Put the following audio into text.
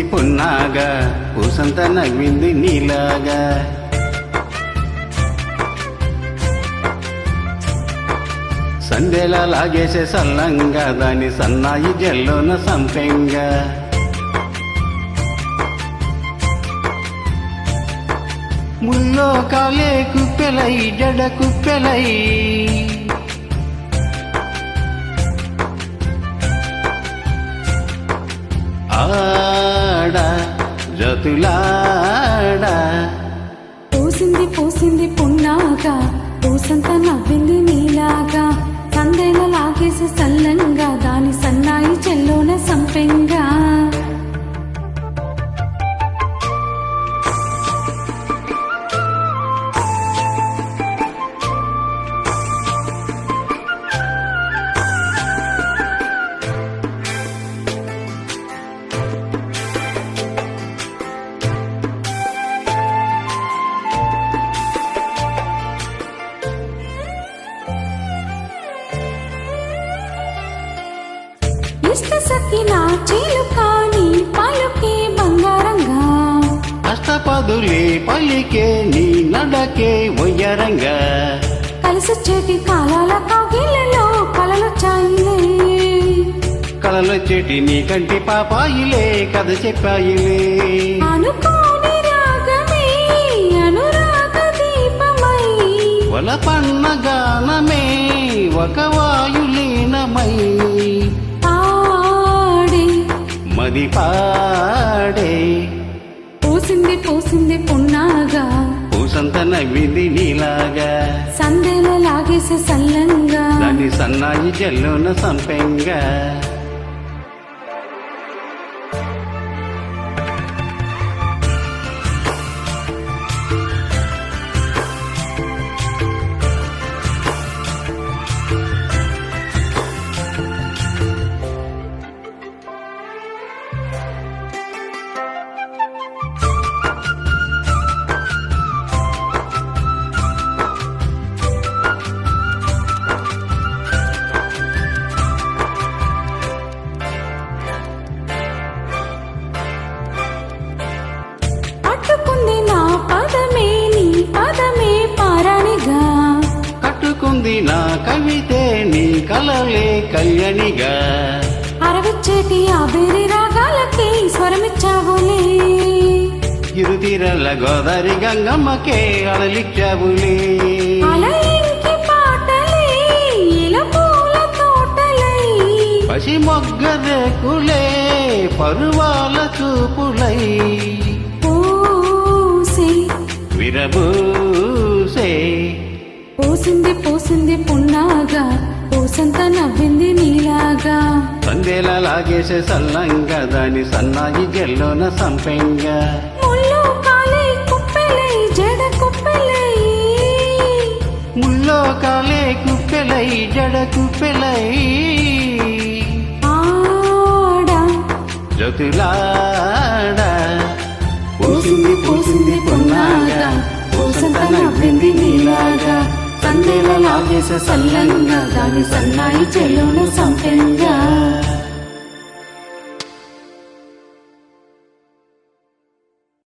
పూసింది పొన్నాగా పూసంత నవ్వింది నీలాగా సందేలా లాగేసే సల్లంగా దాని సన్నాయి జల్లోన సంపెంగా ముల్లో కాలే కుప్పెలై జడ కుప్పెలై ఆడ జతులాడా పూసింది పూసింది పున్నాగా పూసంత నవ్వింది నీలాగా సందేల లాగేసి సల్లంగా దాని సన్నాయి చెల్లోన సంపెంగా ఇష్ట సఖినా చిలుకాని పలుకే బంగారంగా అష్టపదులే పలికే నీ నడకే ఒయ్యరంగా కలిసొచ్చేటి కాలాల కౌగిళ్ళలో కలలొచ్చాయిలే కలలొచ్చేటి నీ కంటి పాపాయిలే కథ చెప్పాయిలే అనుకోని రాగమే అనురాగ దీపమై వలపన్న గానమే ఒక వాయులీనమై మది పాడే పూసింది పూసింది పున్నాగా పూసంత నవ్వింది నీలాగా సందేల లాగేసే సల్లంగా దాని సన్నాయి జల్లోన సంపెంగా పట్టుకుంది నా పదమే నీ పదమే పారాణిగా కట్టుకుంది నా కవితే నీ కలలే కళ్యాణిగా అరవిచ్చేటి ఆ బేరి రాగాలకి స్వరమిచ్చావులే ఇరుతీరల గోదారి గంగమ్మకే అలలిచ్చావులే అలయింకి పాటలే ఇలా పూల తోటలై పసి మొగ్గ రేకులే పరువాల చూపులై పూసి విరబూసే పూసింది పూసింది పున్నాగా పూసంత నవ్వింది నీలాగా సందేలా లాగేసే సల్లంగా దాని సన్నాయి జల్లోన సంపెంగా ముల్లో కాలే కుప్పెలై జడ కుప్పెలై ముల్లో కాలే కుప్పెలై జడ కుప్పెలై ఆడా జతులాడా పూసింది పూసింది పున్నాగా పూసంత నవ్వింది నీలాగా సందేల లాగేసే సల్లంగా దాని సన్నాయి చెల్లున సంపెంగా